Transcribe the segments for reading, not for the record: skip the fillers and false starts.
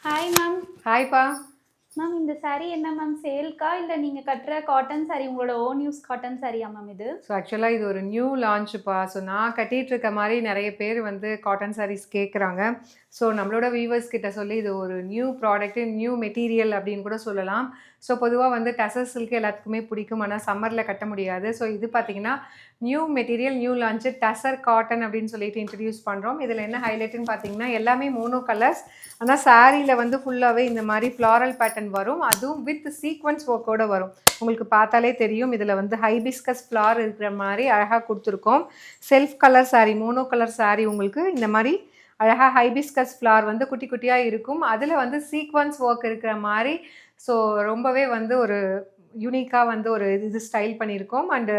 Hi ma'am. ஹாய்ப்பா. Ma'am இந்த சாரீ என்ன ma'am சேல்க்கா இல்லை நீங்கள் கட்டுற காட்டன் சாரீ உங்களோட ஓன் யூஸ் காட்டன் சாரியா மேம் இது? ஸோ ஆக்சுவலாக இது ஒரு நியூ லான்ச்சுப்பா. ஸோ நான் கட்டிகிட்டு இருக்க மாதிரி நிறைய பேர் வந்து காட்டன் சாரீஸ் கேட்குறாங்க. ஸோ நம்மளோட வீவர்ஸ் கிட்ட சொல்லி இது ஒரு நியூ ப்ராடக்ட்டு, நியூ மெட்டீரியல் அப்படின்னு கூட சொல்லலாம். ஸோ பொதுவாக வந்து டசர் சில்க் எல்லாத்துக்குமே பிடிக்கும், ஆனால் சம்மரில் கட்ட முடியாது. ஸோ இது பார்த்திங்கன்னா new material, new launch tussar cotton அப்படின்னு சொல்லிட்டு இன்ட்ரடியூஸ் பண்ணுறோம். இதில் என்ன ஹைலைட்டுன்னு பார்த்தீங்கன்னா எல்லாமே மோனோ கலர்ஸ், ஆனால் சாரியில் வந்து ஃபுல்லாகவே இந்த மாதிரி ஃப்ளாரல் பேட்டர்ன் வரும். அதுவும் வித் சீக்வன்ஸ் ஒர்க்கோடு வரும். உங்களுக்கு பார்த்தாலே தெரியும் இதில் வந்து ஹைபிஸ்கஸ் ஃப்ளார் இருக்கிற மாதிரி அழகாக கொடுத்துருக்கோம். Self colour sari, mono colour sari உங்களுக்கு இந்த மாதிரி அழகாக ஹைபிஸ்கஸ் ஃப்ளார் வந்து குட்டி குட்டியாக இருக்கும். அதில் வந்து சீக்வன்ஸ் ஒர்க் இருக்கிற மாதிரி. ஸோ ரொம்பவே வந்து ஒரு யூனிக்காக வந்து ஒரு இது ஸ்டைல் பண்ணியிருக்கோம். அண்டு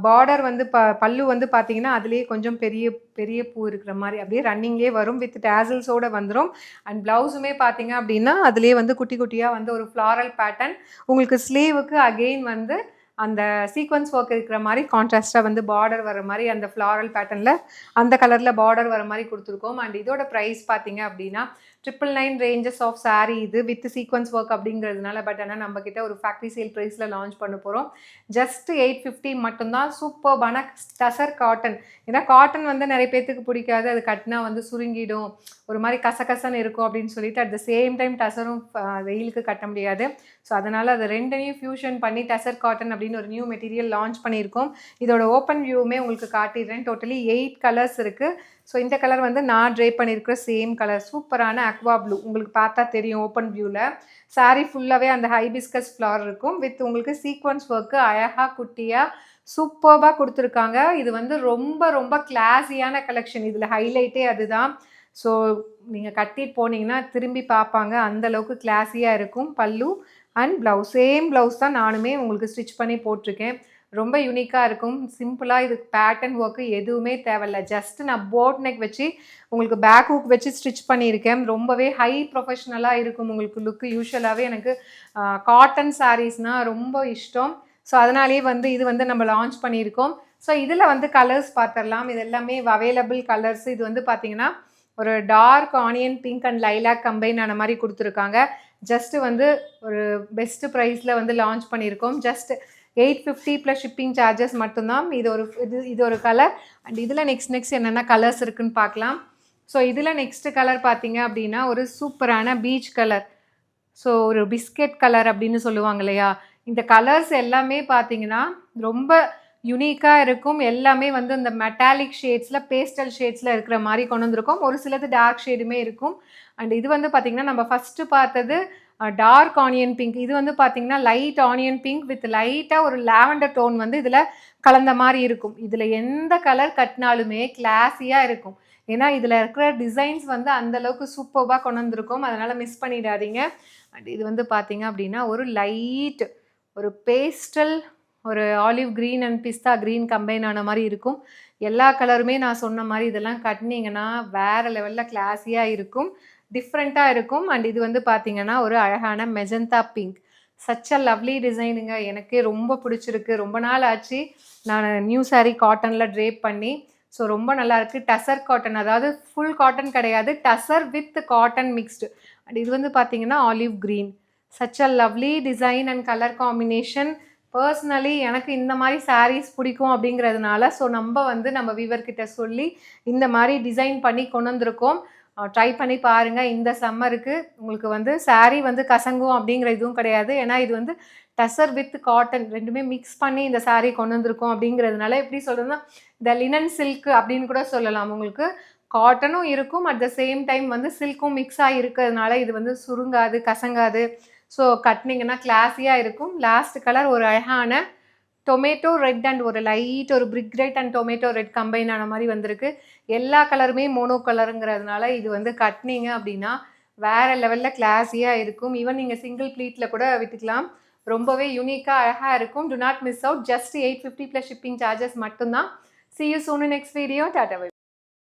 பார்டர் வந்து பல்லு வந்து பார்த்தீங்கன்னா அதுலேயே கொஞ்சம் பெரிய பெரிய பூ இருக்கிற மாதிரி அப்படியே ரன்னிங்லேயே வரும், வித் டேசல்ஸோடு வந்துடும். அண்ட் ப்ளவுஸுமே பார்த்தீங்க அப்படின்னா அதுலேயே வந்து குட்டி குட்டியாக வந்து ஒரு ஃப்ளாரல் பேட்டர்ன். உங்களுக்கு ஸ்லீவுக்கு அகெயின் வந்து அந்த சீக்வன்ஸ் ஒர்க் இருக்கிற மாதிரி கான்ட்ராஸ்ட்டாக வந்து பார்டர் வர மாதிரி அந்த ஃப்ளாரல் பேட்டர்னில் அந்த கலரில் பார்டர் வர மாதிரி கொடுத்துருக்கோம். அண்ட் இதோட ப்ரைஸ் பார்த்தீங்க அப்படின்னா 999 ரேஞ்சஸ் ஆஃப் சாரீ இது வித் சீக்வன்ஸ் ஒர்க் அப்படிங்கிறதுனால. பட் ஆனால் நம்மக்கிட்ட ஒரு ஃபேக்ட்ரி சேல் ப்ரைஸில் லான்ச் பண்ண போகிறோம். ஜஸ்ட் 850 மட்டும்தான். சூப்பர்பான டசர் காட்டன். ஏன்னா காட்டன் வந்து நிறைய பேர்த்துக்கு பிடிக்காது, அது கட்டினா வந்து சுருங்கிடும், ஒரு மாதிரி கசகசன்னு இருக்கும் அப்படின்னு சொல்லிட்டு அட் த சேம் டைம் டசரும் வெயிலுக்கு கட்ட முடியாது. ஸோ அதனால் அது ரெண்டையும் ஃபியூஷன் பண்ணி டசர் காட்டன் அப்படின்னு ஒரு நியூ மெட்டீரியல் லான்ச் பண்ணியிருக்கோம். இதோட ஓப்பன் வியூவுமே உங்களுக்கு காட்டிடுறேன். டோட்டலி 8 கலர்ஸ் இருக்குது. ஸோ இந்த கலர் வந்து நான் ட்ரை பண்ணியிருக்கிற சேம் கலர், சூப்பரான அக்வா ப்ளூ. உங்களுக்கு பார்த்தா தெரியும் ஓப்பன் வியூவில். சாரீ ஃபுல்லாகவே அந்த ஹைபிஸ்கஸ் ஃப்ளார் இருக்கும், வித் உங்களுக்கு சீக்வன்ஸ் ஒர்க்கு அழகாக குட்டியாக சூப்பர்பாக கொடுத்துருக்காங்க. இது வந்து ரொம்ப ரொம்ப கிளாஸியான கலெக்ஷன். இதில் ஹைலைட்டே அதுதான். ஸோ நீங்கள் கட்டிட்டு போனீங்கன்னா திரும்பி பார்ப்பாங்க, அந்தளவுக்கு கிளாஸியாக இருக்கும். பல்லு அண்ட் ப்ளவுஸ் சேம் ப்ளவுஸ் தான் நானுமே உங்களுக்கு ஸ்டிச் பண்ணி போட்டிருக்கேன். ரொம்ப யூனிக்காக இருக்கும். சிம்பிளாக இதுக்கு பேட்டர்ன் ஒர்க்கு எதுவுமே தேவையில்லை. ஜஸ்ட் நான் போட் நெக் வச்சு உங்களுக்கு பேக் ஹூக் வச்சு ஸ்டிச் பண்ணியிருக்கேன். ரொம்பவே ஹை ப்ரொஃபஷ்னலாக இருக்கும் உங்களுக்கு லுக்கு. யூஸ்வலாகவே எனக்கு காட்டன் சாரீஸ்னால் ரொம்ப இஷ்டம். ஸோ அதனாலேயே வந்து இது வந்து நம்ம லான்ச் பண்ணியிருக்கோம். ஸோ இதில் வந்து கலர்ஸ் பார்த்துடலாம். இது எல்லாமே அவைலபிள் கலர்ஸ். இது வந்து பார்த்திங்கன்னா ஒரு dark onion pink and lilac combine ஆன மாதிரி கொடுத்துருக்காங்க. ஜஸ்ட்டு வந்து ஒரு பெஸ்ட்டு ப்ரைஸில் வந்து லான்ச் பண்ணியிருக்கோம். ஜஸ்ட் 850 ப்ளஸ் ஷிப்பிங் சார்ஜஸ் மட்டும்தான். இது ஒரு கலர். அண்ட் இதில் நெக்ஸ்ட் என்னென்ன கலர்ஸ் இருக்குதுன்னு பார்க்கலாம். ஸோ இதில் நெக்ஸ்ட்டு கலர் பார்த்தீங்க அப்படின்னா ஒரு சூப்பரான பீச் கலர். ஸோ ஒரு பிஸ்கெட் கலர் அப்படின்னு சொல்லுவாங்க இல்லையா. இந்த கலர்ஸ் எல்லாமே பார்த்தீங்கன்னா ரொம்ப யுனிக்காக இருக்கும். எல்லாமே வந்து இந்த மெட்டாலிக் ஷேட்ஸில், பேஸ்டல் ஷேட்ஸில் இருக்கிற மாதிரி கொண்டு வந்திருக்கோம். ஒரு சிலது டார்க் ஷேடுமே இருக்கும். அண்ட் இது வந்து பார்த்திங்கன்னா நம்ம ஃபஸ்ட்டு பார்த்தது டார்க் ஆனியன் பிங்க். இது வந்து பார்த்திங்கன்னா லைட் ஆனியன் பிங்க் வித் லைட்டாக ஒரு லாவெண்டர் டோன் வந்து இதில் கலந்த மாதிரி இருக்கும். இதில் எந்த கலர் கட்டினாலுமே கிளாஸியாக இருக்கும். ஏன்னா இதில் இருக்கிற டிசைன்ஸ் வந்து அந்தளவுக்கு சூப்பர்பாக கொண்டு வந்திருக்கும். அதனால் மிஸ் பண்ணிடாதீங்க. அண்ட் இது வந்து பார்த்திங்க அப்படின்னா ஒரு லைட் ஒரு பேஸ்டல் ஒரு olive green and pista green combine ஆன மாதிரி இருக்கும். எல்லா கலருமே நான் சொன்ன மாதிரி இதெல்லாம் கட்டினீங்கன்னா வேறு லெவலில் கிளாஸியாக இருக்கும், டிஃப்ரெண்ட்டாக இருக்கும். அண்ட் இது வந்து பார்த்திங்கன்னா ஒரு அழகான magenta pink. Such a lovely டிசைனுங்க. எனக்கே ரொம்ப பிடிச்சிருக்கு. ரொம்ப நாள் ஆச்சு நான் நியூ சாரீ காட்டனில் ட்ரேப் பண்ணி. ஸோ ரொம்ப நல்லாயிருக்கு. டசர் காட்டன், அதாவது ஃபுல் காட்டன் கிடையாது, tussar with cotton mixed. And இது வந்து பார்த்திங்கன்னா olive green. Such a lovely design and colour combination. Personally எனக்கு இந்த மாதிரி சாரீஸ் பிடிக்கும் அப்படிங்கிறதுனால ஸோ நம்ம வீவர்கிட்ட சொல்லி இந்த மாதிரி டிசைன் பண்ணி கொண்டு வந்திருக்கோம். ட்ரை பண்ணி பாருங்கள். இந்த சம்மருக்கு உங்களுக்கு வந்து சாரீ வந்து கசங்கும் அப்படிங்கிற இதுவும் கிடையாது. ஏன்னா இது வந்து டசர் வித் காட்டன் ரெண்டுமே மிக்ஸ் பண்ணி இந்த சாரீ கொண்டு வந்திருக்கோம். அப்படிங்கிறதுனால எப்படி சொல்கிறதுனா இந்த லினன் சில்க் அப்படின்னு கூட சொல்லலாம். உங்களுக்கு காட்டனும் இருக்கும், அட் த சேம் டைம் வந்து சில்க்கும் மிக்ஸாக இருக்கிறதுனால இது வந்து சுருங்காது, கசங்காது. ஸோ கட்டினீங்கன்னா கிளாஸியாக இருக்கும். லாஸ்ட் கலர் ஒரு அழகான டொமேட்டோ ரெட் அண்ட் ஒரு லைட் ஒரு brick red and tomato red combine ஆன மாதிரி வந்திருக்கு. எல்லா கலருமே மோனோ கலருங்கிறதுனால இது வந்து கட்டினீங்க அப்படின்னா வேறு லெவலில் கிளாஸியாக இருக்கும். ஈவன் நீங்கள் சிங்கிள் ப்ளீட்டில் கூட விட்டுக்கலாம். ரொம்பவே யூனிக்காக அழகாக இருக்கும். To not miss out. Just 850 plus shipping charges மட்டும்தான். See you soon in next video. Tata.